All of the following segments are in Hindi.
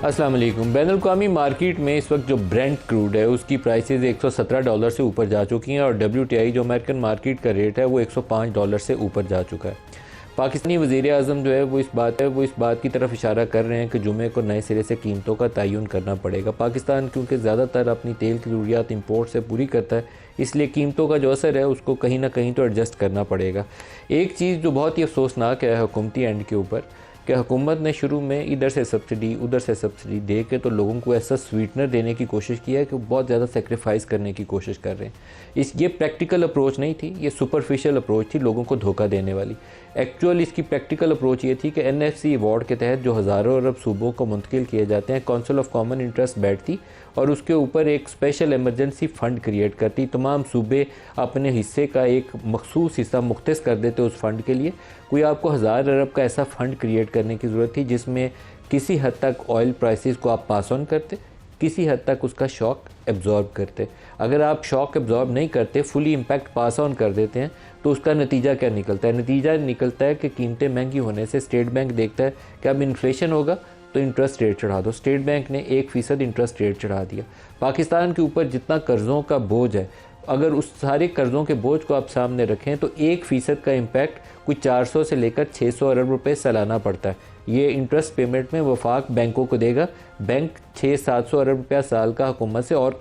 अस्सलाम वालेकुम। बैनुल-अक़वामी मार्केट में इस वक्त जो ब्रेंट क्रूड है उसकी प्राइसेस $117 से ऊपर जा चुकी हैं और WTI जो अमेरिकन मार्केट का रेट है वो $105 से ऊपर जा चुका है। पाकिस्तानी वज़ीर-ए-आज़म जो है वो इस बात की तरफ इशारा कर रहे हैं कि जुमे को नए सिरे से कीमतों का तयन करना पड़ेगा। पाकिस्तान क्योंकि ज़्यादातर अपनी तेल की ज़रूरियात इंपोर्ट से पूरी करता है, इसलिए कीमतों का जो असर है उसको कहीं ना कहीं तो एडजस्ट करना पड़ेगा। एक चीज़ जो बहुत ही अफसोसनाक है हुकूमती एंड के ऊपर कि हुकूमत ने शुरू में इधर से सब्सिडी उधर से सब्सिडी दे के तो लोगों को ऐसा स्वीटनर देने की कोशिश की है कि बहुत ज़्यादा सेक्रीफाइस करने की कोशिश कर रहे हैं। ये प्रैक्टिकल अप्रोच नहीं थी, ये सुपरफिशियल अप्रोच थी लोगों को धोखा देने वाली। एक्चुअल इसकी प्रैक्टिकल अप्रोच ये थी कि NFC अवार्ड के तहत जो हज़ारों अरब सूबों को मुंतकिल किए जाते हैं, काउंसिल ऑफ कॉमन इंटरेस्ट बैठती और उसके ऊपर एक स्पेशल एमरजेंसी फ़ंड क्रिएट करती। तमाम सूबे अपने हिस्से का एक मखसूस हिस्सा मुख्तस कर देते उस फ़ंड के लिए। कोई आपको 1000 अरब का ऐसा फ़ंड क्रिएट करने की ज़रूरत थी जिसमें किसी हद तक ऑयल प्राइसेस को आप पास ऑन करते, किसी हद तक उसका शॉक एब्जॉर्ब करते। अगर आप शॉक एब्जॉर्ब नहीं करते, फुली इम्पैक्ट पास ऑन कर देते हैं, तो उसका नतीजा क्या निकलता है? नतीजा निकलता है कि कीमतें महंगी होने से स्टेट बैंक देखता है कि अब इन्फ्लेशन होगा तो इंटरेस्ट रेट चढ़ा दो। स्टेट बैंक ने 1% इंटरेस्ट रेट चढ़ा दिया। पाकिस्तान के ऊपर जितना कर्ज़ों का बोझ है, अगर उस सारे कर्ज़ों के बोझ को आप सामने रखें तो 1% का इम्पैक्ट कोई 400 से लेकर 600 अरब रुपए सालाना पड़ता है। ये इंटरेस्ट पेमेंट में वफाक बैंकों को देगा। बैंक 600-700 अरब रुपया साल का हुकूमत से और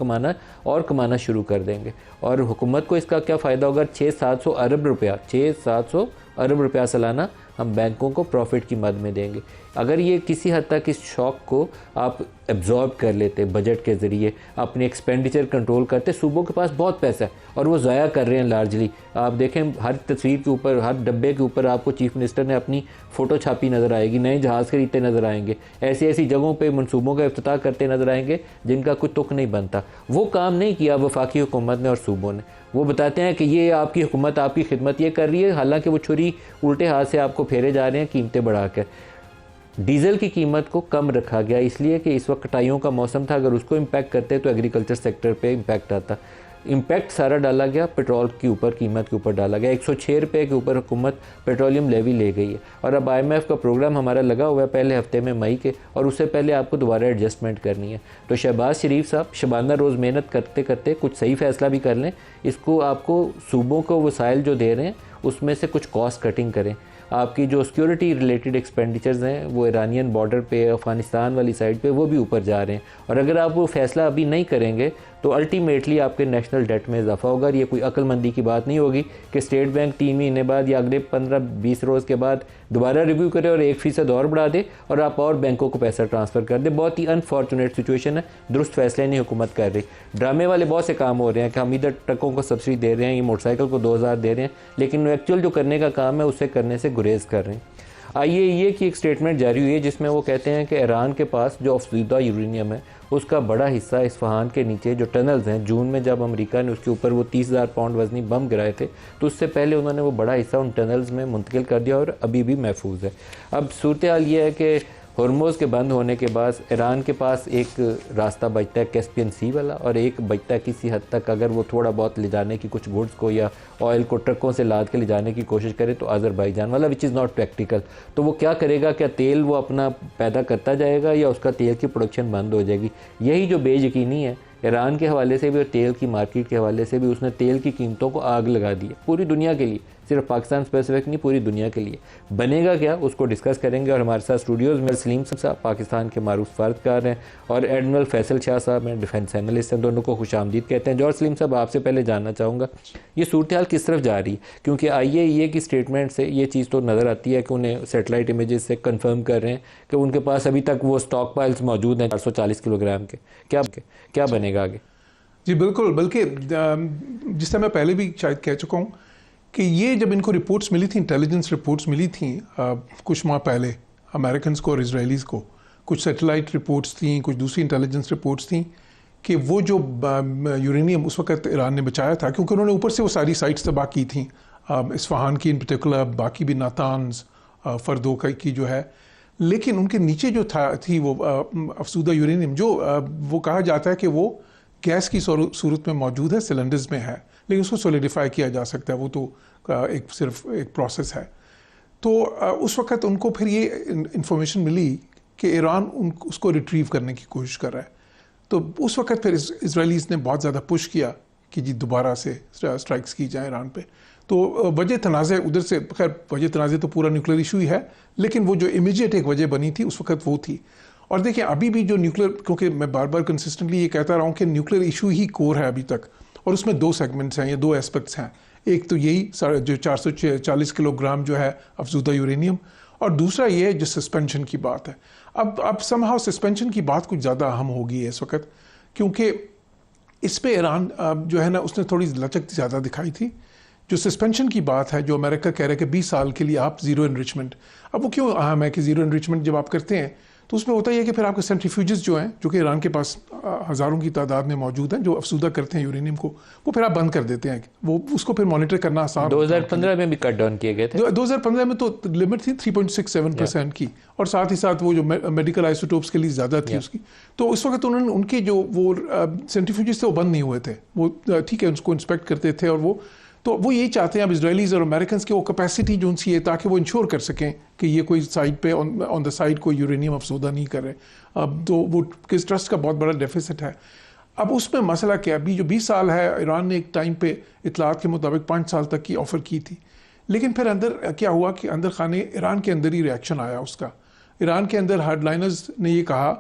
कमाना शुरू कर देंगे। और हुकूमत को इसका क्या फ़ायदा होगा? 600-700 अरब रुपया सालाना हम बैंकों को प्रॉफिट की मद में देंगे। अगर ये किसी हद तक इस शॉक को आप एब्जॉर्ब कर लेते, बजट के ज़रिए अपने एक्सपेंडिचर कंट्रोल करते, सूबों के पास बहुत पैसा है और वो ज़ाया कर रहे हैं लार्जली। आप देखें हर तस्वीर के ऊपर, हर डब्बे के ऊपर आपको चीफ मिनिस्टर ने अपनी फ़ोटो छापी नज़र आएगी, नए जहाज़ खरीदते नज़र आएंगे, ऐसी ऐसी जगहों पर मनसूबों का इफ्तिताह करते नज़र आएंगे जिनका कोई तुक नहीं बनता। वो काम नहीं किया वफाकी हुकूमत ने और सूबों ने। वो बताते हैं कि ये आपकी हुकूमत आपकी खिदमत ये कर रही है, हालांकि वो छुरी उल्टे हाथ से आपको फेरे जा रहे हैं कीमतें बढ़ाकर। डीज़ल की कीमत को कम रखा गया इसलिए कि इस वक्त कटाइयों का मौसम था। अगर उसको इम्पैक्ट करते तो एग्रीकल्चर सेक्टर पे इम्पैक्ट आता। इम्पैक्ट सारा डाला गया पेट्रोल के ऊपर, कीमत के ऊपर डाला गया। 106 रुपये के ऊपर हुकूमत पेट्रोलियम लेवी ले गई है और अब IMF का प्रोग्राम हमारा लगा हुआ है पहले हफ्ते में मई के, और उससे पहले आपको दोबारा एडजस्टमेंट करनी है। तो शहबाज शरीफ साहब शबाना रोज़ मेहनत करते करते कुछ सही फ़ैसला भी कर लें। इसको आपको सूबों को वसाइल जो दे रहे हैं उसमें से कुछ कॉस्ट कटिंग करें। आपकी जो सिक्योरिटी रिलेटेड एक्सपेंडिचर्स हैं वो ईरानियन बॉर्डर पे, अफ़गानिस्तान वाली साइड पे, वो भी ऊपर जा रहे हैं। और अगर आप वो फ़ैसला अभी नहीं करेंगे तो अल्टीमेटली आपके नेशनल डेट में इजाफा होगा। और ये कोई अक्लमंदी की बात नहीं होगी कि स्टेट बैंक 3 महीने बाद या अगले 15-20 रोज़ के बाद दोबारा रिव्यू करे और 1% और बढ़ा दे और आप और बैंकों को पैसा ट्रांसफ़र कर दे। बहुत ही अनफॉर्चुनेट सिचुएशन है। दुरुस्त फैसले नहीं हुकूमत कर रही। ड्रामे वाले बहुत से काम हो रहे हैं कि हम इधर ट्रकों को सब्सिडी दे रहे हैं, ये मोटरसाइकिल को 2000 दे रहे हैं, लेकिन एक्चुअल जो करने का काम है उसे करने से गुरेज कर रहे हैं। IAEA की एक स्टेटमेंट जारी हुई है जिसमें वो कहते हैं कि ईरान के पास जो अफज़ूदा यूरेनियम है उसका बड़ा हिस्सा इस्फहान के नीचे जो टनल्स हैं, जून में जब अमेरिका ने उसके ऊपर वो 30,000 पाउंड वजनी बम गिराए थे तो उससे पहले उन्होंने वो बड़ा हिस्सा उन टनल्स में मुंतकिल कर दिया और अभी भी महफूज है। अब सूरत हाल ये है कि हॉर्मोज़ के बंद होने के बाद ईरान के पास एक रास्ता बचता है कैस्पियन सी वाला, और एक बचता है किसी हद तक अगर वो थोड़ा बहुत ले जाने की कुछ गुड्स को या ऑयल को ट्रकों से लाद के ले जाने की कोशिश करे तो अज़रबैजान वाला, विच इज़ नॉट प्रैक्टिकल। तो वो क्या करेगा? क्या तेल वो अपना पैदा करता जाएगा या उसका तेल की प्रोडक्शन बंद हो जाएगी? यही जो बेयकीनी है ईरान के हवाले से भी और तेल की मार्केट के हवाले से भी। उसने तेल की कीमतों को आग लगा दी है पूरी दुनिया के लिए, सिर्फ पाकिस्तान स्पेसिफिक नहीं, पूरी दुनिया के लिए। बनेगा क्या उसको डिस्कस करेंगे। और हमारे साथ स्टूडियोज़ में सलीम साहब पाकिस्तान के मारूफ फर्दकार हैं और एडमिरल फैसल शाह साहब हैं, डिफेंस एनालिस्ट हैं। दोनों को खुशामदीद कहते हैं। जॉर्ज सलीम साहब, आपसे पहले जानना चाहूँगा ये सूरत हाल किस तरफ जा रही है? क्योंकि IAEA की स्टेटमेंट से ये चीज़ तो नज़र आती है कि उन्हें सेटेलाइट इमेजेस से कन्फर्म कर रहे हैं कि उनके पास अभी तक वो स्टॉक पाइल्स मौजूद हैं 440 किलोग्राम के। क्या बनेगा आगे? जी बिल्कुल, बल्कि जिस तरह मैं पहले भी शायद कह चुका हूँ कि ये जब इनको रिपोर्ट्स मिली थी, इंटेलिजेंस रिपोर्ट्स मिली थी कुछ माह पहले अमेरिकन को और इसराइलीज़ को, कुछ सैटेलाइट रिपोर्ट्स थी, कुछ दूसरी इंटेलिजेंस रिपोर्ट्स थी कि वो जो यूरेनियम उस वक्त ईरान ने बचाया था, क्योंकि उन्होंने ऊपर से वो सारी साइट्स तबाह की थी, इस्फहान की इन पर्टिकुलर, बाकी भी नातान्स, फर्दो की जो है, लेकिन उनके नीचे जो थी वो अफसूदा यूरेनियम, जो वो कहा जाता है कि वो गैस की सूरत में मौजूद है, सिलेंडर्स में है, लेकिन उसको सॉलिडिफाई किया जा सकता है। वो तो सिर्फ एक प्रोसेस है। तो उस वक़्त उनको फिर ये इंफॉर्मेशन मिली कि ईरान उसको रिट्रीव करने की कोशिश कर रहा है। तो उस वक्त फिर इजरायलीज़ ने बहुत ज़्यादा पुश किया कि जी दोबारा से स्ट्राइक्स की जाए ईरान पे। तो वजह तनाज़े उधर से, खैर वजह तनाज़े तो पूरा न्यूक्लियर इशू ही है, लेकिन वो जो इमीडिएट एक वजह बनी थी उस वक्त वो थी। और देखिए अभी भी जो न्यूक्लियर, क्योंकि मैं बार बार कंसिस्टेंटली ये कहता रहा हूँ कि न्यूक्लियर इशू ही कोर है अभी तक, और उसमें दो सेगमेंट्स हैं या दो एस्पेक्ट्स हैं। एक तो यही जो 440 किलोग्राम जो है अफजूदा यूरेनियम, और दूसरा ये जो सस्पेंशन की बात है। अब समहाउ सस्पेंशन की बात कुछ ज़्यादा अहम होगी इस वक्त, क्योंकि इस पे ईरान जो है ना उसने थोड़ी लचक ज़्यादा दिखाई थी। जो सस्पेंशन की बात है, जो अमेरिका कह रहा है कि 20 साल के लिए आप ज़ीरो इनरिचमेंट, अब वो क्यों अहम है कि ज़ीरो इनरिचमेंट जब आप करते हैं तो उसमें होता ही है कि फिर आपके सेंट्रीफ्यूजेस जो हैं, जो कि ईरान के पास हज़ारों की तादाद में मौजूद हैं, जो अफसूदा करते हैं यूरेनियम को, वो फिर आप बंद कर देते हैं। वो उसको फिर मॉनिटर करना आसान। 2015 में भी कट डाउन किए गए थे। 2015 में तो लिमिट थी 3.67% की, और साथ ही साथ वो जो मेडिकल आइसोटोप्स के लिए ज़्यादा थी उसकी। तो उस वक्त उन्होंने उनके जो वो सेंट्रीफ्यूजेस थे वो बंद नहीं हुए थे, वो ठीक है उसको इंस्पेक्ट करते थे। और वो यही चाहते हैं अब इजरायलीज और अमेरिकन की वो कैपेसिटी जो उनकी है, ताकि वो इंश्योर कर सकें कि ये कोई साइड पे ऑन द साइड कोई यूरेनियम अफसोदा नहीं कर रहे। अब तो वो किस ट्रस्ट का बहुत बड़ा डेफिसिट है। अब उसमें मसला क्या, अभी जो 20 साल है, ईरान ने एक टाइम पे इतलात के मुताबिक 5 साल तक की ऑफ़र की थी, लेकिन फिर अंदर क्या हुआ कि अंदर खाने ईरान के अंदर ही रिएक्शन आया उसका। ईरान के अंदर हार्डलाइनर्स ने ये कहा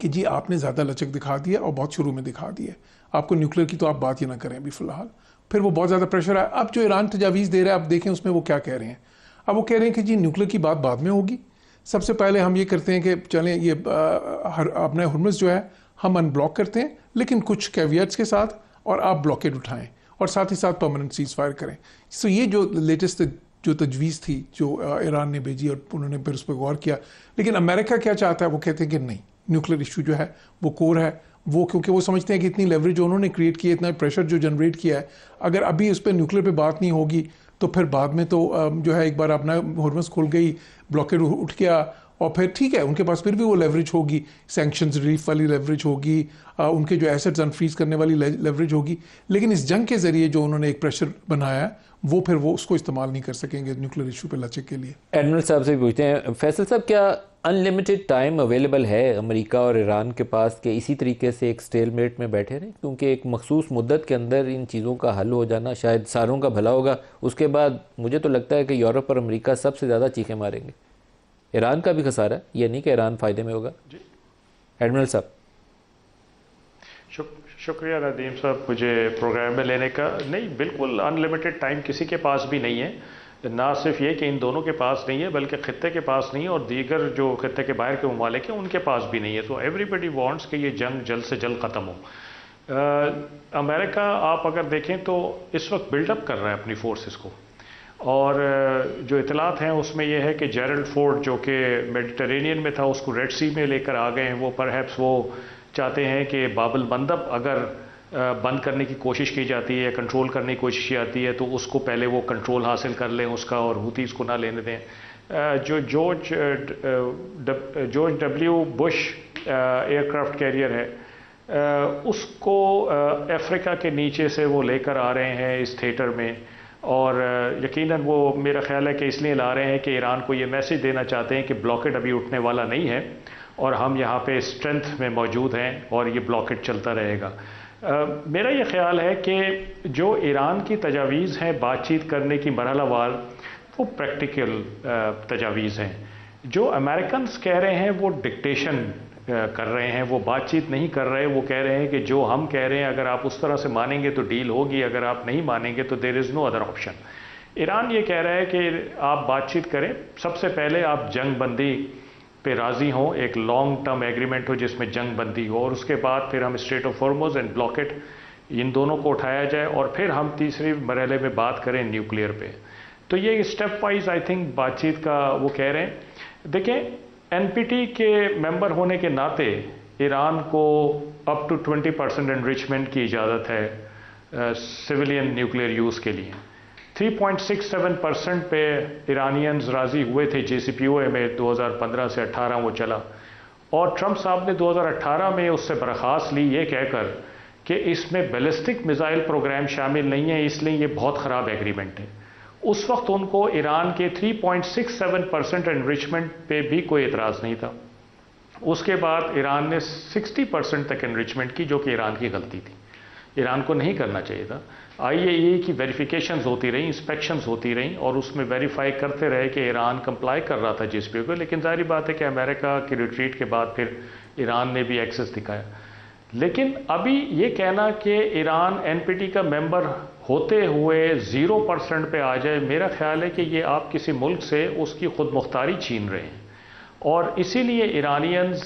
कि जी आपने ज़्यादा लचक दिखा दिया और बहुत शुरू में दिखा दिया, आपको न्यूक्लियर की तो आप बात ही ना करें अभी फ़िलहाल। फिर वो बहुत ज़्यादा प्रेशर आया। अब जो ईरान तजावीज़ दे रहा है, आप देखें उसमें वो क्या कह रहे हैं। अब वो कह रहे हैं कि जी न्यूक्लियर की बात बाद में होगी, सबसे पहले हम ये करते हैं कि चलें ये अपना हुर्मुज़ जो है हम अनब्लॉक करते हैं, लेकिन कुछ कैवियट्स के साथ, और आप ब्लॉकेड उठाएं और साथ ही साथ परमानेंट सीज फायर करें। सो ये जो लेटेस्ट जो तजवीज़ थी जो ईरान ने भेजी, और उन्होंने फिर उस पर गौर किया। लेकिन अमेरिका क्या चाहता है, वो कहते हैं कि नहीं, न्यूक्लियर इशू जो है वो कोर है। वो क्योंकि वो समझते हैं कि इतनी लेवरेज उन्होंने क्रिएट की है, इतना प्रेशर जो जनरेट किया है, अगर अभी उस पर न्यूक्लियर पे बात नहीं होगी तो फिर बाद में तो जो है एक बार अपना हुर्मुज़ खुल गई, ब्लॉकेड उठ गया, और फिर ठीक है उनके पास फिर भी वो लेवरेज होगी, सैंक्शंस रिलीफ वाली लेवरेज होगी, उनके जो एसेट्स अनफ्रीज करने वाली लेवरेज होगी। लेकिन इस जंग के ज़रिए जो उन्होंने एक प्रेशर बनाया वो फिर वो उसको इस्तेमाल नहीं कर सकेंगे न्यूक्लियर इशू पे लचक के लिए। एडमिरल साहब से पूछते हैं, फैसल साहब क्या अनलिमिटेड टाइम अवेलेबल है अमेरिका और ईरान के पास कि इसी तरीके से एक स्टेलमेट में बैठे रहें, क्योंकि एक मखसूस मुद्दत के अंदर इन चीज़ों का हल हो जाना शायद सारों का भला होगा। उसके बाद मुझे तो लगता है कि यूरोप और अमेरिका सबसे ज़्यादा चीखें मारेंगे। ईरान का भी खसारा है, ये नहीं कि ईरान फ़ायदे में होगा। एडमिरल साहब। शुक्रिया नदीम साहब मुझे प्रोग्राम में लेने का। नहीं, बिल्कुल अनलिमिटेड टाइम किसी के पास भी नहीं है। ना सिर्फ ये कि इन दोनों के पास नहीं है, बल्कि ख़ित्ते के पास नहीं है, और दीगर जो ख़ित्ते के बाहर के ममालिक हैं उनके पास भी नहीं है। तो एवरीबडी वांट्स कि ये जंग जल्द से जल्द ख़त्म हो। अमेरिका आप अगर देखें तो इस वक्त बिल्डअप कर रहा है अपनी फोर्सेस को, और जो इतलात हैं उसमें यह है कि जेरल्ड फोर्ड जो कि मेडिटरेनियन में था उसको रेड सी में लेकर आ गए हैं। वो परहैप्स वो चाहते हैं कि बाबल मंदब अगर बंद करने की कोशिश की जाती है, कंट्रोल करने की कोशिश की जाती है, तो उसको पहले वो कंट्रोल हासिल कर लें उसका, और हूतीज़ को ना लेने दें। जो George W Bush aircraft carrier है, उसको अफ्रीका के नीचे से वो लेकर आ रहे हैं इस थिएटर में, और यकीनन वो मेरा ख्याल है कि इसलिए ला रहे हैं कि ईरान को ये मैसेज देना चाहते हैं कि ब्लॉकेड अभी उठने वाला नहीं है, और हम यहाँ पे स्ट्रेंथ में मौजूद हैं, और ये ब्लॉकेड चलता रहेगा। मेरा ये ख्याल है कि जो ईरान की तजावीज़ हैं बातचीत करने की मरहलावार, वो प्रैक्टिकल तजावीज़ हैं। जो अमेरिकन कह रहे हैं वो डिक्टेशन कर रहे हैं, वो बातचीत नहीं कर रहे। वो कह रहे हैं कि जो हम कह रहे हैं अगर आप उस तरह से मानेंगे तो डील होगी, अगर आप नहीं मानेंगे तो there is no other option. Iran ये कह रहा है कि आप बातचीत करें, सबसे पहले आप जंग बंदी पे राज़ी हों, एक लॉन्ग टर्म एग्रीमेंट हो जिसमें जंग बंदी हो, और उसके बाद फिर हम Strait of Hormuz and blockade इन दोनों को उठाया जाए, और फिर हम तीसरे मरहले में बात करें न्यूक्लियर पे। तो ये स्टेप वाइज आई थिंक बातचीत का वो कह रहे हैं। देखें, एनपीटी के मेंबर होने के नाते ईरान को अप टू 20% एनरिचमेंट की इजाज़त है सिविलियन न्यूक्लियर यूज़ के लिए। 3.67% पे ईरानियंस राज़ी हुए थे JCPOA में 2015 से 18 वो चला, और ट्रंप साहब ने 2018 में उससे बर्खास्त ली ये कहकर कि इसमें बैलिस्टिक मिसाइल प्रोग्राम शामिल नहीं है, इसलिए ये बहुत ख़राब एग्रीमेंट है। उस वक्त उनको ईरान के 3.67% एनरिचमेंट पे भी कोई एतराज़ नहीं था। उसके बाद ईरान ने 60% तक एनरिचमेंट की, जो कि ईरान की गलती थी, ईरान को नहीं करना चाहिए था। IAEA की वेरिफिकेशंस होती रही, इंस्पेक्शंस होती रही और उसमें वेरीफाई करते रहे कि ईरान कंप्लाई कर रहा था GSP को, लेकिन जाहिर बात है कि अमेरिका की रिट्रीट के बाद फिर ईरान ने भी एक्सेस दिखाया। लेकिन अभी ये कहना कि ईरान NPT का मेंबर होते हुए 0% पे आ जाए, मेरा ख्याल है कि ये आप किसी मुल्क से उसकी खुद मुख्तारी छीन रहे हैं, और इसीलिए ईरानियंस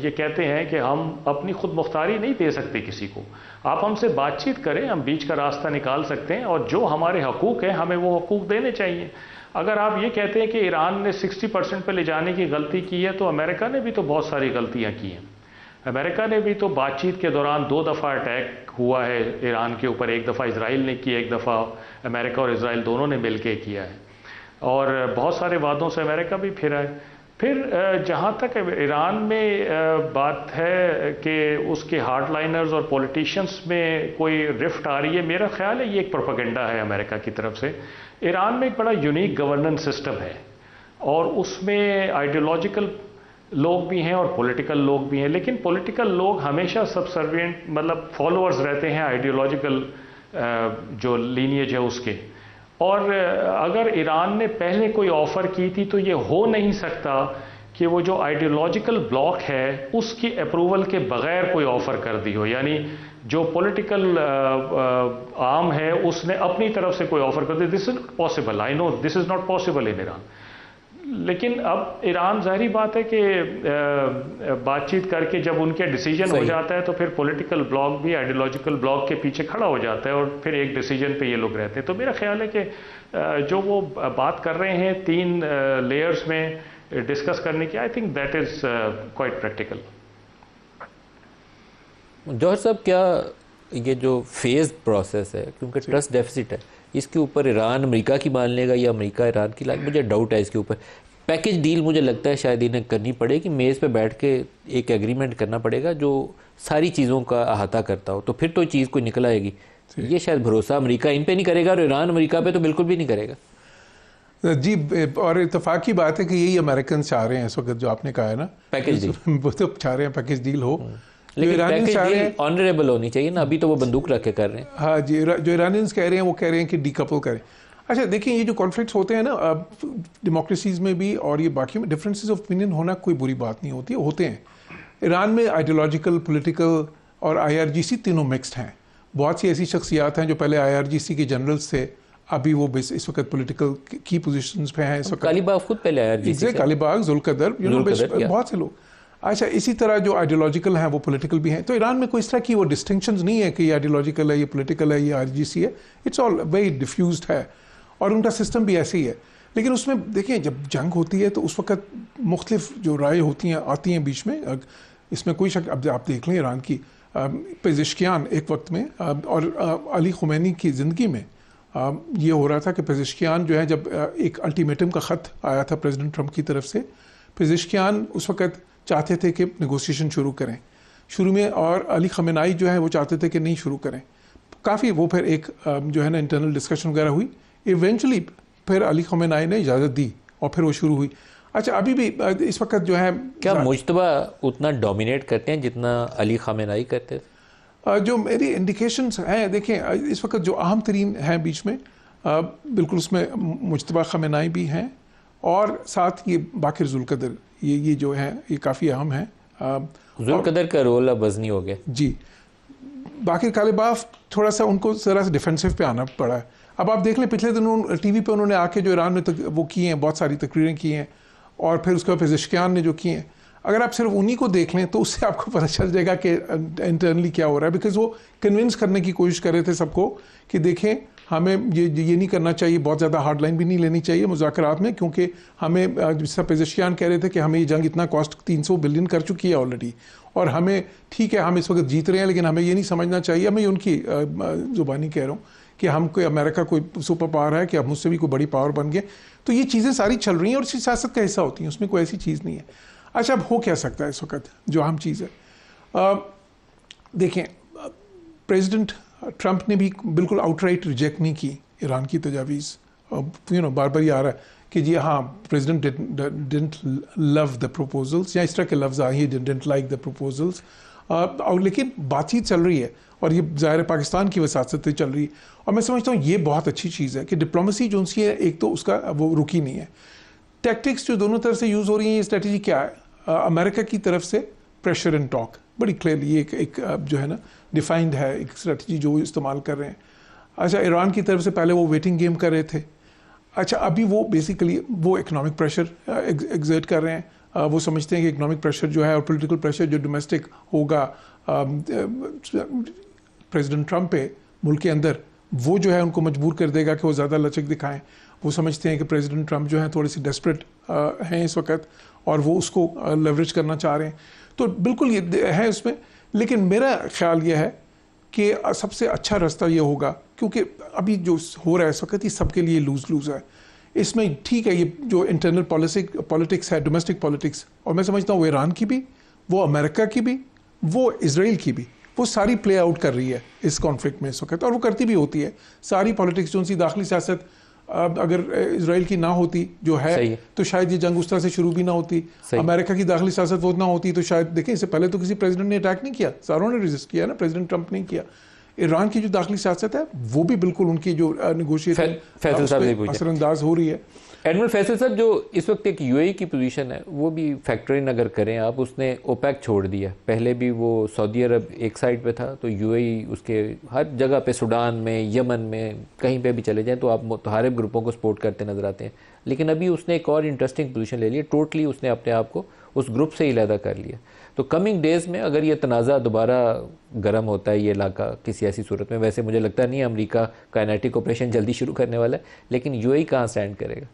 ये कहते हैं कि हम अपनी खुद मुख्तारी नहीं दे सकते किसी को। आप हमसे बातचीत करें, हम बीच का रास्ता निकाल सकते हैं, और जो हमारे हकूक़ हैं हमें वो हकूक़ देने चाहिए। अगर आप ये कहते हैं कि ईरान ने 60% पे ले जाने की गलती की है, तो अमेरिका ने भी तो बहुत सारी गलतियाँ की हैं। अमेरिका ने भी तो बातचीत के दौरान 2 दफ़ा अटैक हुआ है ईरान के ऊपर, एक दफ़ा इसराइल ने किया, एक दफ़ा अमेरिका और इसराइल दोनों ने मिल के किया है, और बहुत सारे वादों से अमेरिका भी फिरा है। फिर जहाँ तक ईरान में बात है कि उसके हार्डलाइनर्स और पॉलिटिशियंस में कोई रिफ्ट आ रही है, मेरा ख्याल है ये एक प्रोपेगेंडा है अमेरिका की तरफ से। ईरान में एक बड़ा यूनिक गवर्नेंस सिस्टम है, और उसमें आइडियोलॉजिकल लोग भी हैं और पॉलिटिकल लोग भी हैं, लेकिन पॉलिटिकल लोग हमेशा सबसर्विएंट, मतलब फॉलोअर्स रहते हैं आइडियोलॉजिकल जो लीनिएज है उसके। और अगर ईरान ने पहले कोई ऑफ़र की थी तो ये हो नहीं सकता कि वो जो आइडियोलॉजिकल ब्लॉक है उसकी अप्रूवल के बगैर कोई ऑफ़र कर दी हो, यानी जो पॉलिटिकल आर्म है उसने अपनी तरफ से कोई ऑफ़र कर दी। This is not possible, I know this is not possible in Iran. लेकिन अब ईरान, जाहिर बात है कि बातचीत करके जब उनके डिसीजन हो जाता है तो फिर पॉलिटिकल ब्लॉक भी आइडियोलॉजिकल ब्लॉक के पीछे खड़ा हो जाता है, और फिर एक डिसीजन पे ये लोग रहते हैं। तो मेरा ख्याल है कि जो वो बात कर रहे हैं 3 लेयर्स में डिस्कस करने की, I think that is quite practical. Jauhar साहब, क्या ये जो फेज प्रोसेस है, क्योंकि ट्रस्ट डेफिसिट है, इसके ऊपर ईरान अमेरिका की मान लेगा या अमेरिका ईरान की? मुझे डाउट है इसके ऊपर। पैकेज डील मुझे लगता है शायद इन्हें करनी पड़ेगी, मेज़ पे बैठ के एक एग्रीमेंट करना पड़ेगा जो सारी चीज़ों का अहाता करता हो, तो फिर तो चीज़ कोई निकल आएगी। ये शायद भरोसा अमेरिका इन पे नहीं करेगा और ईरान अमेरिका पे तो बिल्कुल भी नहीं करेगा। जी, और इत्तेफाक की बात है कि यही अमेरिकन चाह रहे हैं इस वक्त, जो आपने कहा है ना, पैकेज डील। वो तो चाह रहे हैं पैकेज डील हो, लेकिन पैकेज डील ऑनरेबल होनी चाहिए ना, अभी तो वो बंदूक रख के कर रहे हैं। हाँ जी, जो ईरानियंस कह रहे हैं वो कह रहे हैं कि डीकपल करें। अच्छा देखिए, ये जो कॉन्फ्लिक्ट्स होते हैं ना डेमोक्रेसीज में भी और ये बाकी में, डिफरेंसेस ऑफ ओपिनियन होना कोई बुरी बात नहीं होती, होते हैं। ईरान में आइडियोलॉजिकल, पॉलिटिकल और IRGC तीनों मिक्स्ड हैं। बहुत सी ऐसी शख्सियात हैं जो पहले IRGC के जनरल्स थे, अभी वो इस वक्त पॉलिटिकल की पोजीशंस पे हैं। इस वक्त कालीबाग खुद पहले IRGC से, कालीबाग, जुल्कदर, बहुत से लोग। अच्छा, इसी तरह जो आइडियोलॉजिकल हैं वो पॉलिटिकल भी हैं। तो ईरान में कोई इस तरह की वो डिस्टिंक्शंस नहीं है कि ये आइडियोलॉजिकल है, ये पॉलिटिकल है, ये IRGC है। इट्स ऑल वेरी डिफ्यूज्ड है, और उनका सिस्टम भी ऐसे ही है। लेकिन उसमें देखिए, जब जंग होती है तो उस वक्त मुख्तलिफ जो राय होती हैं, आती हैं बीच में, इसमें कोई शक। अब आप देख लें ईरान की पेज़ेश्कियान एक वक्त में, और अली खुमैनी की ज़िंदगी में ये हो रहा था कि पेज़ेश्कियान जो है, जब एक अल्टीमेटम का ख़त आया था प्रेसिडेंट ट्रंप की तरफ से, पेज़ेश्कियान उस वक्त चाहते थे कि नेगोशिएशन शुरू करें शुरू में, और अली खमेनाई जो है वो चाहते थे कि नहीं शुरू करें। काफ़ी वो फिर एक जो है ना इंटरनल डिस्कशन वगैरह हुई। इवेंचुअली फिर अली खमेनाई ने इजाज़त दी और फिर वो शुरू हुई। अच्छा, अभी भी इस वक्त जो है, क्या मुज्तबा उतना डोमिनेट करते हैं जितना अली खमेनाई करते थे? जो मेरी इंडिकेशंस हैं, देखें इस वक्त जो अहम तरीन हैं बीच में, बिल्कुल उसमें मुज्तबा खमेनाई भी हैं, और साथ ये बाकिर जुल्कदर, ये जो है ये काफ़ी अहम है। जुल्कदर का रोल अब वज़नी हो गया जी। बाकिर कालिबाफ थोड़ा सा उनको ज़रा सा डिफेंसिव पे आना पड़ा है। अब आप देख लें, पिछले दिनों टीवी पे उन्होंने आके जो ईरान में वो किए हैं, बहुत सारी तकरीरें की हैं, और फिर उसके बाद पेज़ेश्कियान ने जो किए हैं, अगर आप सिर्फ उन्हीं को देख लें तो उससे आपको पता चल जाएगा कि इंटरनली क्या हो रहा है। बिकॉज वो कन्विंस करने की कोशिश कर रहे थे सबको कि देखें, हमें ये नहीं करना चाहिए, बहुत ज़्यादा हार्ड लाइन भी नहीं लेनी चाहिए मुज़ाकरात में, क्योंकि हमें, जिस तरह पेज़ेश्कियान कह रहे थे कि हमें ये जंग इतना कॉस्ट 300 बिलियन कर चुकी है ऑलरेडी, और हमें ठीक है, हम इस वक्त जीत रहे हैं, लेकिन हमें ये नहीं समझना चाहिए, मैं उनकी ज़ुबानी कह रहा हूँ, कि हम कोई अमेरिका कोई सुपर पावर है कि अब मुझसे भी कोई बड़ी पावर बन गए। तो ये चीज़ें सारी चल रही हैं और इसी सियासत का हिस्सा होती हैं, उसमें कोई ऐसी चीज़ नहीं है। अच्छा, अब हो क्या सकता है इस वक्त, जो अहम चीज़ है, देखें, प्रेसिडेंट ट्रंप ने भी बिल्कुल आउटराइट रिजेक्ट नहीं की ईरान की तजावीज़। बार बार ये आ रहा है कि जी हाँ president didn't love the proposals, या इस तरह के लफ्ज़ आए, he didn't like the proposals, और लेकिन बातचीत चल रही है और ये ज़ाहिर है पाकिस्तान की वसासत चल रही है। और मैं समझता हूँ ये बहुत अच्छी चीज़ है कि डिप्लोमेसी जो उनकी है, एक तो उसका वो रुकी नहीं है। टैक्टिक्स जो दोनों तरफ से यूज़ हो रही हैं, ये स्ट्रेटजी क्या है? अमेरिका की तरफ से प्रेशर एंड टॉक, बड़ी क्लियरली एक जो है ना डिफाइंड है एक स्ट्रेटजी जो इस्तेमाल कर रहे हैं। अच्छा, ईरान की तरफ से पहले वो वेटिंग गेम कर रहे थे। अच्छा, अभी वो बेसिकली वो इकोनॉमिक प्रेशर एग्जर्ट कर रहे हैं। वो समझते हैं कि इकोनॉमिक प्रेशर जो है और पॉलिटिकल प्रेशर जो डोमेस्टिक होगा प्रेसिडेंट ट्रंप पे मुल्क के अंदर, वो जो है उनको मजबूर कर देगा कि वो ज़्यादा लचक दिखाएं। वो समझते हैं कि प्रेसिडेंट ट्रंप जो है थोड़ी सी डेस्परेट हैं इस वक्त और वो उसको लेवरेज करना चाह रहे हैं। तो बिल्कुल ये है उसमें, लेकिन मेरा ख्याल ये है कि सबसे अच्छा रास्ता ये होगा, क्योंकि अभी जो हो रहा है इस वक्त ये सबके लिए लूज लूज है। इसमें ठीक है ये जो इंटरनल पॉलिटिक्स है, डोमेस्टिक पॉलिटिक्स, और मैं समझता हूँ वो ईरान की भी, वो अमेरिका की भी, वो इजराइल की भी, वो सारी प्ले आउट कर रही है इस कॉन्फ्लिक्ट में इस वक्त, और वो करती भी होती है। सारी पॉलिटिक्स जो उनकी दाखिली सियासत अगर इजराइल की ना होती जो है तो शायद ये जंग उस तरह से शुरू भी ना होती। अमेरिका की दाखिली सियासत वो ना होती तो शायद, देखें इससे पहले तो किसी प्रेसिडेंट ने अटैक नहीं किया, सारों ने रेजिस्ट किया ना, प्रेसिडेंट ट्रंप नहीं किया। ईरान की जो दाखिली सियासत है वो भी बिल्कुल उनकी जो नेगोशिएशन असरअंदाज हो रही है। एडमिरल फैसल साहब, जो इस वक्त एक यूएई की पोजीशन है वो भी फैक्टर इन अगर करें आप, उसने ओपेक छोड़ दिया। पहले भी वो सऊदी अरब एक साइड पे था, तो यूएई उसके हर जगह पे, सुडान में, यमन में, कहीं पे भी चले जाएं तो आप मुतहारिब ग्रुपों को सपोर्ट करते नजर आते हैं। लेकिन अभी उसने एक और इंटरेस्टिंग पोजीशन ले ली है, टोटली उसने अपने आप को उस ग्रुप से ही अलहदा कर लिया। तो कमिंग डेज में अगर ये तनाज़ा दोबारा गर्म होता है ये इलाका किसी ऐसी सूरत में, वैसे मुझे लगता नहीं अमेरिका काइनेटिक ऑपरेशन जल्दी शुरू करने वाला है, लेकिन यूएई कहाँ स्टैंड करेगा?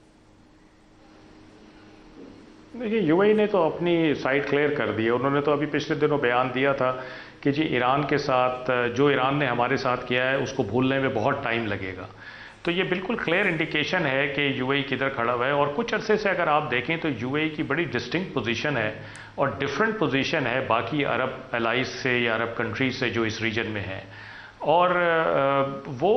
देखिए, यूएई ने तो अपनी साइड क्लियर कर दी है। उन्होंने तो अभी पिछले दिनों बयान दिया था कि जी ईरान के साथ जो ईरान ने हमारे साथ किया है उसको भूलने में बहुत टाइम लगेगा। तो ये बिल्कुल क्लियर इंडिकेशन है कि यूएई किधर खड़ा हुआ है। और कुछ अरसे से अगर आप देखें तो यूएई की बड़ी डिस्टिंक्ट पोजीशन है और डिफरेंट पोजीशन है बाकी अरब एलाइज से या अरब कंट्रीज से जो इस रीजन में है। और वो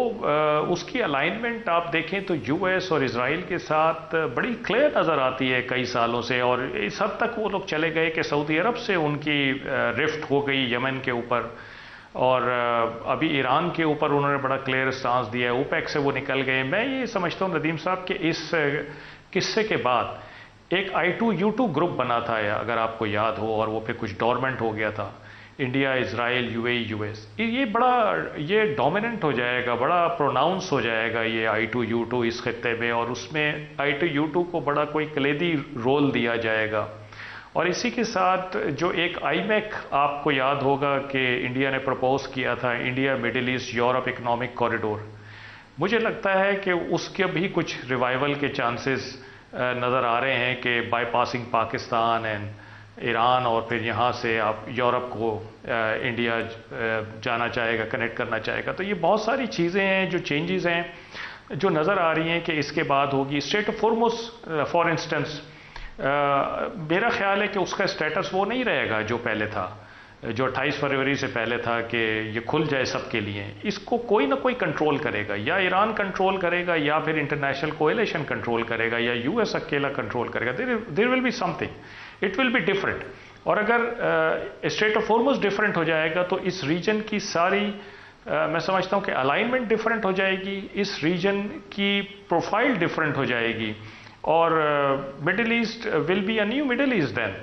उसकी अलाइनमेंट आप देखें तो यूएस और इजराइल के साथ बड़ी क्लियर नज़र आती है कई सालों से। और इस हद तक वो लोग चले गए कि सऊदी अरब से उनकी रिफ्ट हो गई यमन के ऊपर, और अभी ईरान के ऊपर उन्होंने बड़ा क्लियर स्टांस दिया है। ओपेक से वो निकल गए। मैं ये समझता हूँ नदीम साहब कि इस किस्से के बाद एक I2U2 ग्रुप बना था, अगर आपको याद हो, और वो फिर कुछ डोरमेंट हो गया था। इंडिया, इजराइल, यूएई, यूएस, ये बड़ा ये डोमिनेंट हो जाएगा, बड़ा प्रोनाउंस हो जाएगा ये I2U2 इस खत्ते में, और उसमें I2U2 को बड़ा कोई कलीदी रोल दिया जाएगा। और इसी के साथ जो एक IMEC आपको याद होगा कि इंडिया ने प्रपोज किया था, India middle east Europe economic corridor, मुझे लगता है कि उसके भी कुछ रिवाइवल के चांसेस नज़र आ रहे हैं कि बाईपासिंग पाकिस्तान एंड ईरान, और फिर यहाँ से आप यूरोप को इंडिया जाना चाहेगा, कनेक्ट करना चाहेगा। तो ये बहुत सारी चीज़ें हैं जो चेंजेस हैं जो नज़र आ रही हैं कि इसके बाद होगी। Straight of Hormuz for instance, मेरा ख्याल है कि उसका स्टेटस वो नहीं रहेगा जो पहले था, जो 28 फरवरी से पहले था कि ये खुल जाए सबके लिए। इसको कोई ना कोई कंट्रोल करेगा, या ईरान कंट्रोल करेगा, या फिर इंटरनेशनल कोएलिशन कंट्रोल करेगा, या यूएस अकेला कंट्रोल करेगा। There will be something, it will be different. और अगर स्ट्रेट ऑफ हॉर्मुज़ डिफरेंट हो जाएगा तो इस रीजन की सारी मैं समझता हूँ कि अलाइनमेंट डिफरेंट हो जाएगी, इस रीजन की प्रोफाइल डिफरेंट हो जाएगी, और Middle East will be a new Middle East then.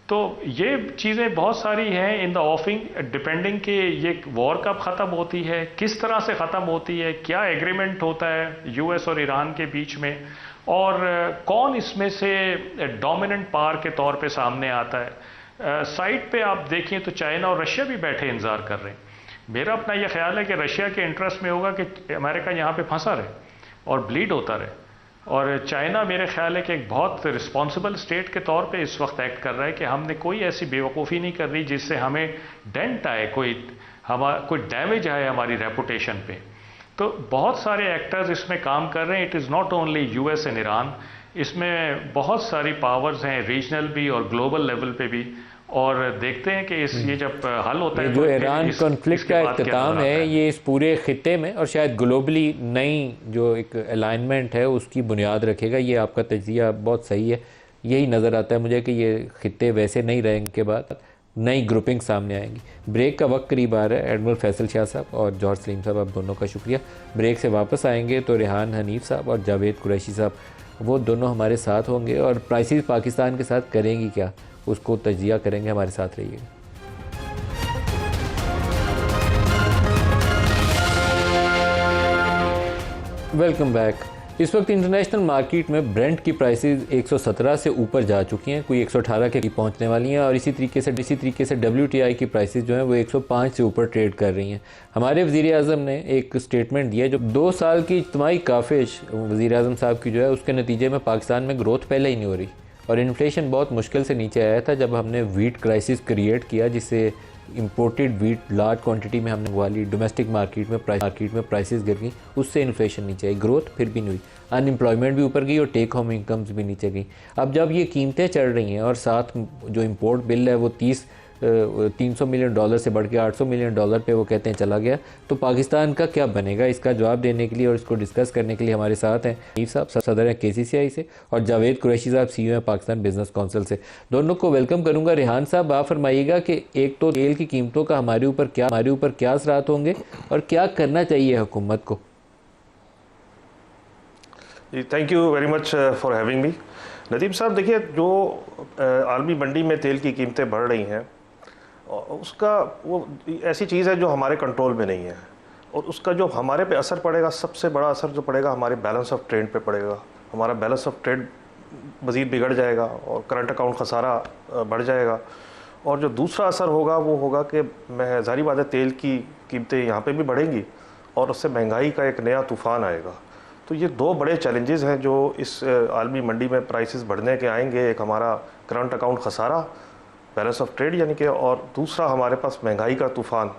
तो ये चीज़ें बहुत सारी हैं इन द ऑफिंग, डिपेंडिंग कि ये वॉर कब ख़त्म होती है, किस तरह से ख़त्म होती है, क्या एग्रीमेंट होता है यूएस और ईरान के बीच में, और कौन इसमें से डोमिनेंट पावर के तौर पे सामने आता है। साइड पे आप देखें तो चाइना और रशिया भी बैठे इंतज़ार कर रहे हैं। मेरा अपना यह ख्याल है कि रशिया के इंटरेस्ट में होगा कि अमेरिका यहाँ पे फंसा रहे और ब्लीड होता रहे, और चाइना मेरे ख्याल है कि एक बहुत रिस्पॉन्सिबल स्टेट के तौर पे इस वक्त एक्ट कर रहा है कि हमने कोई ऐसी बेवकूफ़ी नहीं कर रही जिससे हमें डेंट आए, कोई डैमेज आए हमारी रेपुटेशन पे। तो बहुत सारे एक्टर्स इसमें काम कर रहे हैं। It is not only US and Iran, इसमें बहुत सारी पावर्स हैं, रीजनल भी और ग्लोबल लेवल पे भी, और देखते हैं कि ये जब हल होता है जो तो ईरान कॉन्फ्लिक्ट का इख्तिताम है ये इस पूरे खित्ते में और शायद ग्लोबली नई जो एक अलाइनमेंट है उसकी बुनियाद रखेगा। ये आपका तज्जिया बहुत सही है। यही नज़र आता है मुझे कि ये खित्ते वैसे नहीं रहेंगे के बाद नई ग्रुपिंग सामने आएंगी। ब्रेक का वक्त करीब आ रहा है। एडमिरल फैसल शाह साहब और जॉर्ज सलीम साहब, आप दोनों का शुक्रिया। ब्रेक से वापस आएंगे तो रेहान हनीफ साहब और जावेद कुरैशी साहब वो दोनों हमारे साथ होंगे और प्राइसेस पाकिस्तान के साथ करेंगी क्या उसको तज्जिया करेंगे। हमारे साथ रहिएगा। Welcome back. इस वक्त इंटरनेशनल मार्केट में ब्रेंट की प्राइसेस 117 से ऊपर जा चुकी हैं, कोई 118 के पहुंचने वाली हैं और इसी तरीके से WTI की प्राइसेस जो हैं वो 105 से ऊपर ट्रेड कर रही हैं। हमारे वज़ीर आज़म ने एक स्टेटमेंट दिया जो 2 साल की इज्तिमाई काफिश वज़ीर आज़म साहब की जो है उसके नतीजे में पाकिस्तान में ग्रोथ पहले ही नहीं हो रही और इन्फ्लेशन बहुत मुश्किल से नीचे आया था जब हमने वीट क्राइसिस क्रिएट किया जिससे इंपोर्टेड वीट लार्ज क्वांटिटी में हमने वाली डोमेस्टिक मार्केट में प्राइसेस गिर गई, उससे इन्फ्लेशन नीचे आई, ग्रोथ फिर भी नहीं हुई, अनएम्प्लॉयमेंट भी ऊपर गई और टेक होम इनकम्स भी नीचे गई। अब जब ये कीमतें चढ़ रही हैं और साथ जो इंपोर्ट बिल है वो 300 मिलियन डॉलर से बढ़ के 800 मिलियन डॉलर पे वो कहते हैं चला गया, तो पाकिस्तान का क्या बनेगा? इसका जवाब देने के लिए और इसको डिस्कस करने के लिए हमारे साथ हैं हनीफ साहब, सदर हैं KCCI से, और जावेद कुरैशी साहब CEO हैं पाकिस्तान बिजनेस काउंसिल से। दोनों को वेलकम करूंगा। रेहान साहब, आप फरमाइएगा कि एक तो तेल की कीमतों का हमारे ऊपर क्या असरात होंगे और क्या करना चाहिए हुकूमत को? Thank you very much for having me. Nadeem साहब, देखिए जो आलमी मंडी में तेल की कीमतें बढ़ रही हैं उसका वो ऐसी चीज़ है जो हमारे कंट्रोल में नहीं है और उसका जो हमारे पे असर पड़ेगा, सबसे बड़ा असर जो पड़ेगा हमारे बैलेंस ऑफ ट्रेड पे पड़ेगा। हमारा बैलेंस ऑफ ट्रेड मज़ीद बिगड़ जाएगा और करंट अकाउंट खसारा बढ़ जाएगा। और जो दूसरा असर होगा वो होगा कि ज़ाहिर बात है तेल की कीमतें यहाँ पे भी बढ़ेंगी और उससे महंगाई का एक नया तूफ़ान आएगा। तो ये 2 बड़े चैलेंजेस हैं जो इस आलमी मंडी में प्राइसेस बढ़ने के आएंगे। एक हमारा करंट अकाउंट खसारा, बैलेंस ऑफ ट्रेड यानी कि, और दूसरा हमारे पास महंगाई का तूफ़ान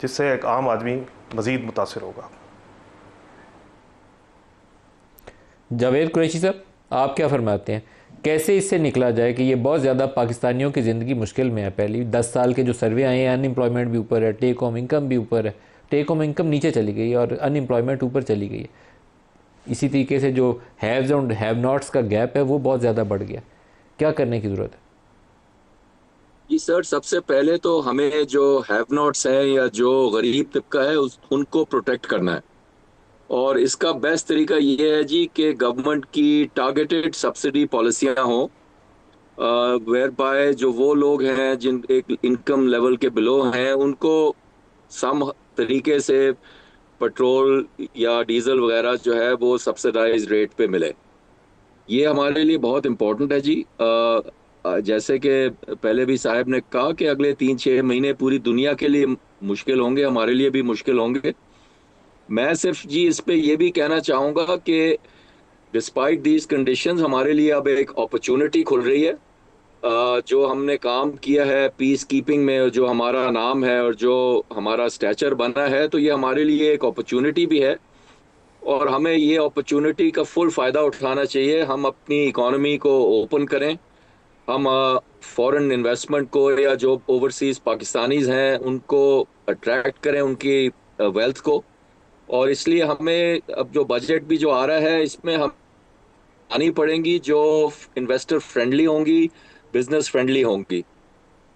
जिससे एक आम आदमी मज़ीद मुतासिर होगा। जावेद कुरैशी साहब, आप क्या फरमाते हैं, कैसे इससे निकला जाए कि ये बहुत ज़्यादा पाकिस्तानियों की ज़िंदगी मुश्किल में है? पहली 10 साल के जो सर्वे आए हैं, अनएम्प्लॉयमेंट भी ऊपर है, टेक होम इनकम भी ऊपर है, टेक होम इनकम नीचे चली गई और अनएम्प्लॉयमेंट ऊपर चली गई है। इसी तरीके से जो हैव्स और हैव नॉट्स का गैप है वो बहुत ज़्यादा बढ़ गया। क्या करने की ज़रूरत है? जी सर, सबसे पहले तो हमें जो हैव नॉट्स हैं या जो गरीब तबका है उनको प्रोटेक्ट करना है और इसका बेस्ट तरीका ये है जी कि गवर्नमेंट की टारगेटेड सब्सिडी पॉलिसियां हों वेयर बाय जो वो लोग हैं जिन एक इनकम लेवल के बिलो हैं उनको सम तरीके से पेट्रोल या डीजल वगैरह जो है वो सब्सिडाइज रेट पे मिले। ये हमारे लिए बहुत इम्पोर्टेंट है जी। जैसे कि पहले भी साहब ने कहा कि अगले 3-6 महीने पूरी दुनिया के लिए मुश्किल होंगे, हमारे लिए भी मुश्किल होंगे। मैं सिर्फ जी इस पे ये भी कहना चाहूँगा कि डिस्पाइट दीज कंडीशंस हमारे लिए अब एक अपॉर्चुनिटी खुल रही है। जो हमने काम किया है पीस कीपिंग में, जो हमारा नाम है और जो हमारा स्टैचर बना है, तो ये हमारे लिए एक अपॉर्चुनिटी भी है और हमें ये अपॉर्चुनिटी का फुल फ़ायदा उठाना चाहिए। हम अपनी इकॉनमी को ओपन करें, हम फॉरेन इन्वेस्टमेंट को या जो ओवरसीज़ पाकिस्तानीज़ हैं उनको अट्रैक्ट करें, उनकी वेल्थ को। और इसलिए हमें अब जो बजट भी जो आ रहा है इसमें हम आनी पड़ेंगी जो इन्वेस्टर फ्रेंडली होंगी, बिजनेस फ्रेंडली होंगी।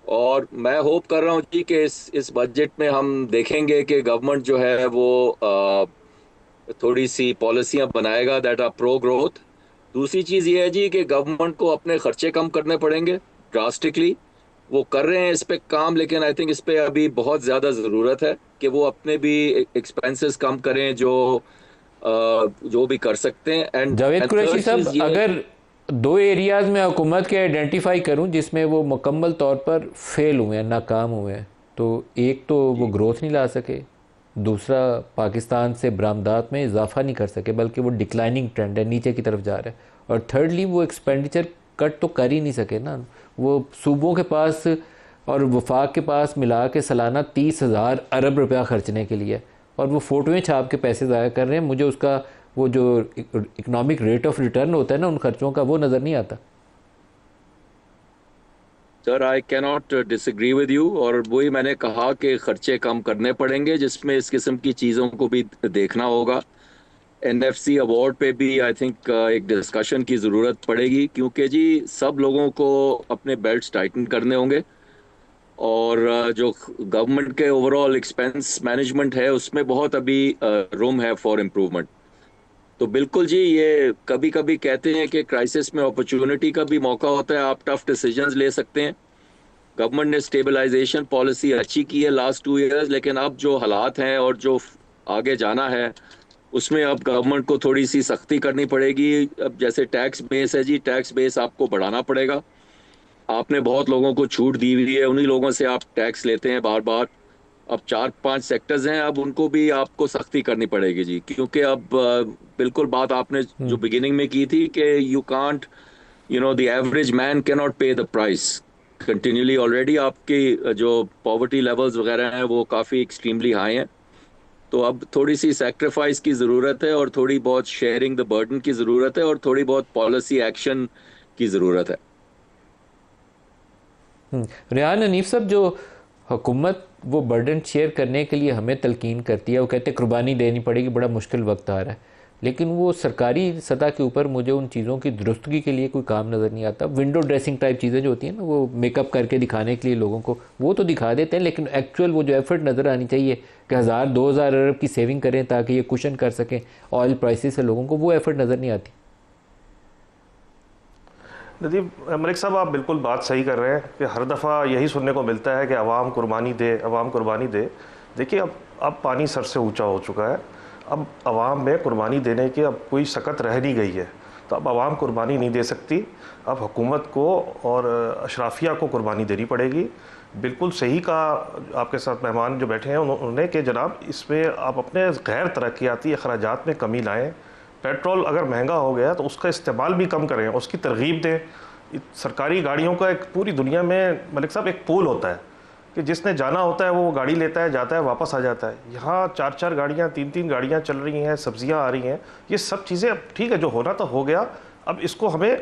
और मैं होप कर रहा हूँ जी कि इस बजट में हम देखेंगे कि गवर्नमेंट जो है वो थोड़ी सी पॉलिसियाँ बनाएगा दैट आर प्रो ग्रोथ। दूसरी चीज़ ये है जी कि गवर्नमेंट को अपने खर्चे कम करने पड़ेंगे ड्रास्टिकली। वो कर रहे हैं इस पे काम, लेकिन आई थिंक इस पे अभी बहुत ज़्यादा ज़रूरत है कि वो अपने भी एक्सपेंसेस कम करें जो भी कर सकते हैं। एंड जावेद कुरैशी साहब, अगर 2 एरियाज़ में हुकूमत के आइडेंटिफाई करूं जिसमें वो मुकम्मल तौर पर फेल हुए हैं, नाकाम हुए हैं, तो एक तो वो ग्रोथ नहीं ला सके, दूसरा पाकिस्तान से बरामदात में इजाफा नहीं कर सके बल्कि वो डिक्लाइनिंग ट्रेंड है, नीचे की तरफ जा रहा है, और थर्डली वो एक्सपेंडिचर कट तो कर ही नहीं सके ना। वो सूबों के पास और वफाक के पास मिला के सालाना 30,000 अरब रुपया खर्चने के लिए, और वो फ़ोटोएँ छाप के पैसे ज़ाया कर रहे हैं। मुझे उसका वो जो इकोनॉमिक रेट ऑफ रिटर्न होता है ना उन खर्चों का, वो नज़र नहीं आता। Sir I can not disagree with you, और वही मैंने कहा कि खर्चे कम करने पड़ेंगे, जिसमें इस किस्म की चीज़ों को भी देखना होगा। एनएफसी अवार्ड पे भी आई थिंक एक डिस्कशन की ज़रूरत पड़ेगी, क्योंकि जी सब लोगों को अपने बेल्ट्स टाइटन करने होंगे, और जो गवर्नमेंट के ओवरऑल एक्सपेंस मैनेजमेंट है उसमें बहुत अभी रूम है फॉर इम्प्रूवमेंट। तो बिल्कुल जी, ये कभी कभी कहते हैं कि क्राइसिस में अपॉर्चुनिटी का भी मौका होता है, आप टफ डिसीजंस ले सकते हैं। गवर्नमेंट ने स्टेबलाइजेशन पॉलिसी अच्छी की है लास्ट 2 इयर्स, लेकिन अब जो हालात हैं और जो आगे जाना है उसमें अब गवर्नमेंट को थोड़ी सी सख्ती करनी पड़ेगी। अब जैसे टैक्स बेस है जी, टैक्स बेस आपको बढ़ाना पड़ेगा। आपने बहुत लोगों को छूट दी हुई है, उन्हीं लोगों से आप टैक्स लेते हैं बार बार। अब 4-5 सेक्टर्स हैं, अब उनको भी आपको सख्ती करनी पड़ेगी जी, क्योंकि अब बिल्कुल बात आपने जो बिगिनिंग में की थी कि you can't, you know, the average man can not पे द प्राइस कंटिन्यूली। ऑलरेडी आपकी जो पॉवर्टी लेवल्स वगैरह हैं वो काफ़ी एक्सट्रीमली हाई हैं, तो अब थोड़ी सी सेक्रीफाइस की ज़रूरत है, और थोड़ी बहुत शेयरिंग द बर्डन की ज़रूरत है, और थोड़ी बहुत पॉलिसी एक्शन की ज़रूरत है। रेहान हनीफ साहब, जो हुकूमत वो बर्डन शेयर करने के लिए हमें तलकीन करती है, वो कहते हैं कुर्बानी देनी पड़ेगी, बड़ा मुश्किल वक्त आ रहा है, लेकिन वो सरकारी सतह के ऊपर मुझे उन चीज़ों की दुरुस्तगी के लिए कोई काम नज़र नहीं आता। विंडो ड्रेसिंग टाइप चीज़ें जो होती हैं ना, वो मेकअप करके दिखाने के लिए लोगों को, वो तो दिखा देते हैं, लेकिन एक्चुअल वो जो एफर्ट नज़र आनी चाहिए कि 1000-2000 अरब की सेविंग करें ताकि ये कुशन कर सकें ऑयल प्राइसेस से लोगों को, वो एफर्ट नज़र नहीं आती। नदीम मलिक साहब, आप बिल्कुल बात सही कर रहे हैं कि हर दफ़ा यही सुनने को मिलता है कि अवाम कुर्बानी दे, अवाम कुर्बानी दे। देखिए, अब पानी सर से ऊंचा हो चुका है, अब अवाम में कुर्बानी देने की अब कोई सकत रह नहीं गई है, तो अब अवाम कुर्बानी नहीं दे सकती, अब हुकूमत को और अशराफिया को कुर्बानी देनी पड़ेगी। बिल्कुल सही कहा आपके साथ मेहमान जो बैठे हैं उन्होंने कि जनाब इसमें आप अपने गैर तरक्याती अखराजात में कमी लाएँ। पेट्रोल अगर महंगा हो गया तो उसका इस्तेमाल भी कम करें, उसकी तरगीब दें। सरकारी गाड़ियों का एक पूरी दुनिया में मलिक साहब एक पूल होता है कि जिसने जाना होता है वो गाड़ी लेता है, जाता है, वापस आ जाता है। यहाँ 4-4 गाड़ियाँ, 3-3 गाड़ियाँ चल रही हैं, सब्जियाँ आ रही हैं, ये सब चीज़ें अब ठीक है, जो होना तो हो गया, अब इसको हमें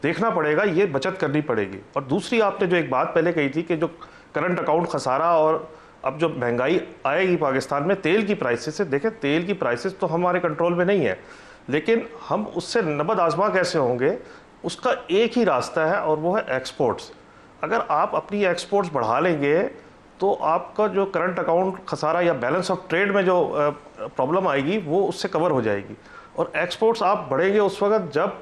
देखना पड़ेगा, ये बचत करनी पड़ेगी। और दूसरी आपने जो एक बात पहले कही थी कि जो करंट अकाउंट खसारा और अब जो महंगाई आएगी पाकिस्तान में तेल की प्राइसेस से, देखें तेल की प्राइसेस तो हमारे कंट्रोल में नहीं है, लेकिन हम उससे नबद आजमा कैसे होंगे, उसका एक ही रास्ता है और वो है एक्सपोर्ट्स। अगर आप अपनी एक्सपोर्ट्स बढ़ा लेंगे तो आपका जो करंट अकाउंट खसारा या बैलेंस ऑफ ट्रेड में जो प्रॉब्लम आएगी वो उससे कवर हो जाएगी। और एक्सपोर्ट्स आप बढ़ेंगे उस वक्त जब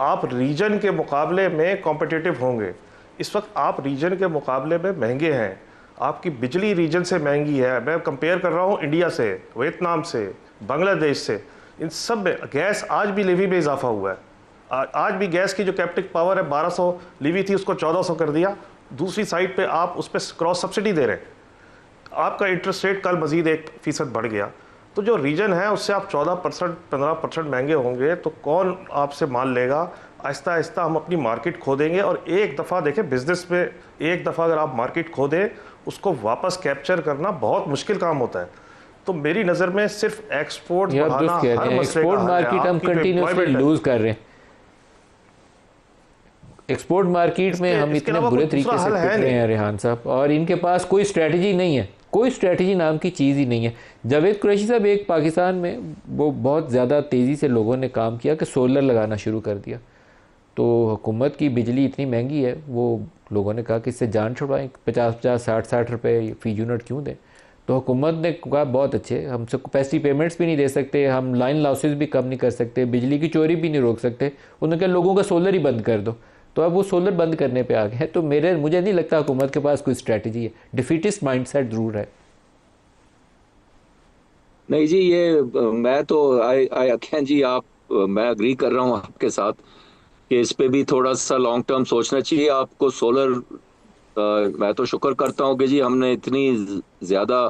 आप रीजन के मुकाबले में कॉम्पिटिटिव होंगे। इस वक्त आप रीजन के मुकाबले में महंगे हैं, आपकी बिजली रीजन से महंगी है। मैं कंपेयर कर रहा हूँ इंडिया से, वियतनाम से, बांग्लादेश से, इन सब में गैस आज भी लेवी में इजाफा हुआ है। आज भी गैस की जो कैप्टिव पावर है 1200 लेवी थी, उसको 1400 कर दिया। दूसरी साइड पे आप उस पर क्रॉस सब्सिडी दे रहे हैं, आपका इंटरेस्ट रेट कल मजीद 1% बढ़ गया। तो जो रीजन है उससे आप 14% 15% महंगे होंगे तो कौन आपसे माल लेगा। आहिस्ता आहिस्ता हम अपनी मार्केट खो देंगे। और एक दफ़ा देखें बिजनेस में, एक दफ़ा अगर आप मार्केट खो दें उसको वापस कैप्चर करना बहुत मुश्किल काम होता है। तो मेरी नज़र में सिर्फ एक्सपोर्ट बढ़ाना हर मसले एक्सपोर्ट मार्केट हम कंटिन्यूसली लूज कर रहे हैं। एक्सपोर्ट मार्केट में हम इतने बुरे तरीके से पिट रहे हैं रेहान साहब, और इनके पास कोई स्ट्रेटजी नहीं है, कोई स्ट्रेटजी नाम की चीज़ ही नहीं है। जावेद कुरैशी साहब, एक पाकिस्तान में वो बहुत ज़्यादा तेज़ी से लोगों ने काम किया कि सोलर लगाना शुरू कर दिया। तो हुकूमत की बिजली इतनी महंगी है, वो लोगों ने कहा कि इससे जान छुड़वाएं, 50-50 60-60 रुपये फी यूनिट क्यों दें। तो हुकूमत ने कहा बहुत अच्छे, हमसे कैपेसिटी पेमेंट्स भी नहीं दे सकते, हम लाइन लॉसेस भी कम नहीं कर सकते, बिजली की चोरी भी नहीं रोक सकते। उन्होंने कहा लोगों का सोलर ही बंद कर दो। तो अब वो सोलर बंद करने पे आ गए। तो मुझे नहीं लगता हुकूमत के पास कोई स्ट्रेटजी है, डिफीटिस्ट माइंडसेट जरूर है। नहीं जी, ये मैं तो अखियान जी मैं अग्री कर रहा हूँ आपके साथ कि इस पे भी थोड़ा सा लॉन्ग टर्म सोचना चाहिए आपको। सोलर मैं तो शुक्र करता हूँ कि जी हमने इतनी ज़्यादा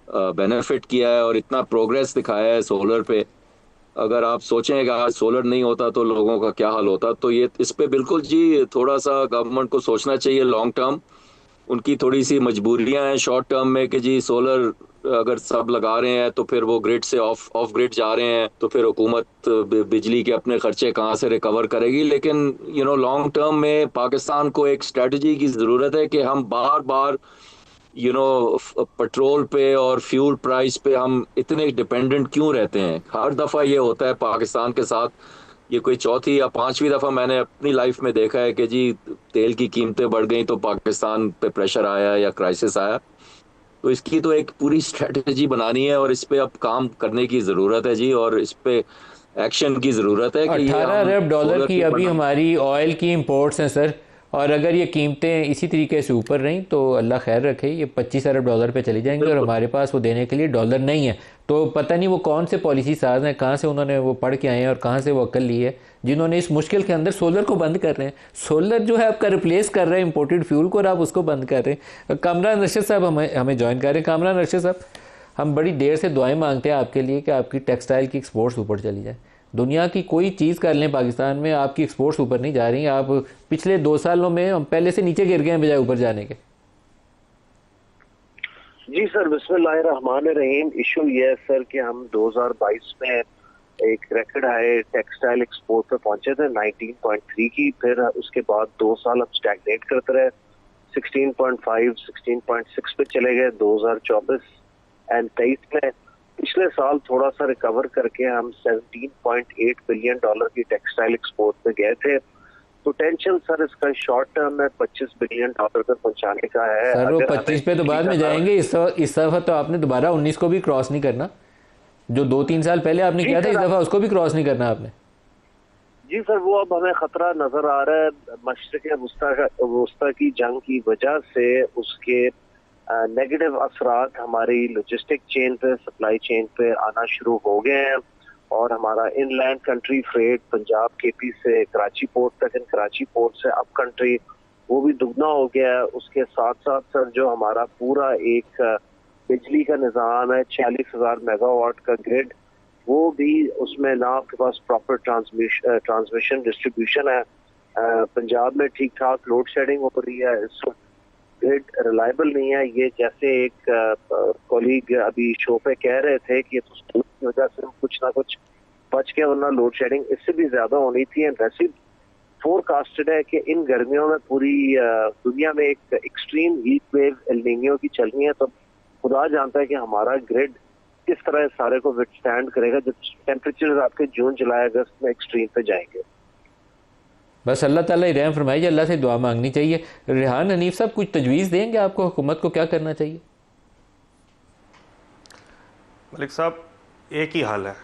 बेनिफिट किया है और इतना प्रोग्रेस दिखाया है सोलर पे। अगर आप सोचें कि आज सोलर नहीं होता तो लोगों का क्या हाल होता, तो ये इस पे बिल्कुल जी थोड़ा सा गवर्नमेंट को सोचना चाहिए लॉन्ग टर्म। उनकी थोड़ी सी मजबूरियां हैं शॉर्ट टर्म में कि जी सोलर अगर सब लगा रहे हैं तो फिर वो ग्रिड से ऑफ ग्रिड जा रहे हैं, तो फिर हुकूमत बिजली के अपने खर्चे कहाँ से रिकवर करेगी। लेकिन लॉन्ग टर्म में पाकिस्तान को एक स्ट्रेटजी की ज़रूरत है कि हम बार बार पेट्रोल पे और फ्यूल प्राइस पे हम इतने डिपेंडेंट क्यों रहते हैं। हर दफ़ा ये होता है पाकिस्तान के साथ, ये कोई चौथी या पांचवी दफ़ा मैंने अपनी लाइफ में देखा है कि जी तेल की कीमतें बढ़ गई तो पाकिस्तान पे प्रेशर आया या क्राइसिस आया। तो इसकी तो एक पूरी स्ट्रेटजी बनानी है और इस पे अब काम करने की ज़रूरत है जी, और इस पे एक्शन की ज़रूरत है कि 18 अरब डॉलर की अभी बना हमारी ऑयल की इंपोर्ट्स हैं सर, और अगर ये कीमतें इसी तरीके से ऊपर रहीं तो अल्लाह खैर रखे ये 25 अरब डॉलर पे चली जाएंगी, और हमारे पास वो देने के लिए डॉलर नहीं है। तो पता नहीं वो कौन से पॉलिसी साज हैं, कहाँ से उन्होंने वो पढ़ के आए हैं और कहाँ से वो अक्ल ली है, जिन्होंने इस मुश्किल के अंदर सोलर को बंद कर रहे हैं। सोलर जो है आपका रिप्लेस कर रहे हैं इंपोर्टेड फ्यूल को, और आप उसको बंद कर रहे हैं। कामरान अरशद साहब हमें ज्वाइन कर रहे हैं। कामरान अरशद साहब, हम बड़ी देर से दुआएं मांगते हैं आपके लिए कि आपकी टेक्सटाइल की एक्सपोर्ट्स ऊपर चली जाए। दुनिया की कोई चीज़ कर लें, पाकिस्तान में आपकी एक्सपोर्ट्स ऊपर नहीं जा रही। आप पिछले 2 सालों में हम पहले से नीचे गिर गए हैं बजाय ऊपर जाने के। जी सर, बिस्मिल्लाहिर्रहमानिर्रहीम। इशू ये है सर कि हम 2022 में एक रिकॉर्ड हाई टेक्सटाइल एक्सपोर्ट पे पहुंचे थे 19.3 की, फिर उसके बाद 2 साल हम स्टैग्नेट करते रहे, 16.5 16.6 पे चले गए 2024 एंड 23 में। पिछले साल थोड़ा सा रिकवर करके हम 17.8 बिलियन डॉलर की टेक्सटाइल एक्सपोर्ट पे गए थे। पोटेंशियल सर इसका शॉर्ट टर्म में 25 बिलियन डॉलर तक पहुंचाने का है। सर वो 25 पे तो बाद में जाएंगे, इस दफा तो आपने दोबारा 19 को भी क्रॉस नहीं करना, जो 2-3 साल पहले आपने किया था, इस दफा उसको भी क्रॉस नहीं करना आपने। जी सर, वो अब हमें खतरा नजर आ रहा है मशरिक वस्ता की जंग की वजह से। उसके नेगेटिव असरात हमारी लॉजिस्टिक चेन पे, सप्लाई चेन पे आना शुरू हो गए हैं, और हमारा inland country freight Punjab KP से कराची पोर्ट तक, इन कराची पोर्ट से अप कंट्री, वो भी दुगना हो गया है। उसके साथ साथ सर जो हमारा पूरा एक बिजली का निज़ाम है 46,000 मेगावाट का ग्रिड, वो भी उसमें ना आपके पास प्रॉपर ट्रांसमिशन डिस्ट्रीब्यूशन है। पंजाब में ठीक ठाक लोड शेडिंग हो रही है, इस वक्त ग्रिड रिलायबल नहीं है। ये जैसे एक कॉलीग अभी शो पे कह रहे थे कि तो की वजह से कुछ ना कुछ बच के, वरना लोड शेडिंग इससे भी ज्यादा होनी थी। एंड वैसे फोरकास्टेड है कि इन गर्मियों में पूरी दुनिया में एक extreme heat wave L Niño की चलनी है। तो खुदा जानता है कि हमारा ग्रिड किस तरह सारे को विथस्टैंड करेगा जब टेम्परेचर आपके जून जुलाई अगस्त में एक्सट्रीम पे जाएंगे। बस अल्लाह ताला ही रहम फरमाइए, अल्लाह से दुआ मांगनी चाहिए। रेहान हनीफ साहब कुछ तजवीज़ देंगे आपको, हुकूमत को क्या करना चाहिए? मलिक साहब, एक ही हाल है।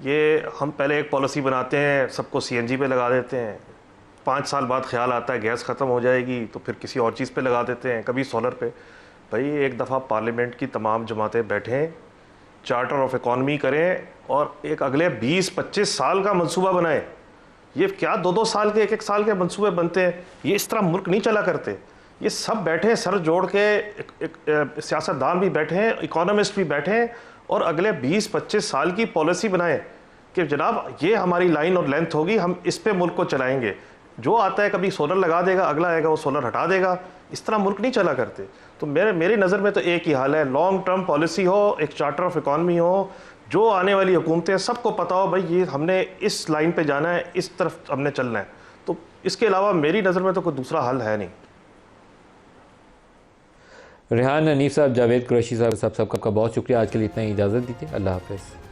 ये हम पहले एक पॉलिसी बनाते हैं, सबको CNG पे लगा देते हैं, 5 साल बाद ख्याल आता है गैस ख़त्म हो जाएगी तो फिर किसी और चीज़ पे लगा देते हैं, कभी सोलर पे। भाई एक दफ़ा पार्लियामेंट की तमाम जमातें बैठें, चार्टर ऑफ इकॉनमी करें और एक अगले 20-25 साल का मंसूबा बनाएं। ये क्या 2-2 साल के 1-1 साल के मंसूबे बनते हैं? ये इस तरह मुल्क नहीं चला करते। ये सब बैठे सर जोड़ के, एक सियासतदान भी बैठे हैं, इकोनॉमिस्ट भी बैठे हैं, और अगले 20-25 साल की पॉलिसी बनाएं कि जनाब ये हमारी लाइन और लेंथ होगी, हम इस पे मुल्क को चलाएंगे। जो आता है कभी सोलर लगा देगा, अगला आएगा वो सोलर हटा देगा। इस तरह मुल्क नहीं चला करते। तो मेरी नज़र में तो एक ही हाल है, लॉन्ग टर्म पॉलिसी हो, एक चार्टर ऑफ इकॉनमी हो, जो आने वाली हुकूमतें सबको पता हो भाई ये हमने इस लाइन पे जाना है, इस तरफ हमने चलना है। तो इसके अलावा मेरी नज़र में तो कोई दूसरा हल है नहीं। रेहान हनीफ साहब, जावेद कुरैशी साहब, सबका बहुत शुक्रिया। आज के लिए इतना ही इजाज़त दीजिए। अल्लाह हाफ़िज़।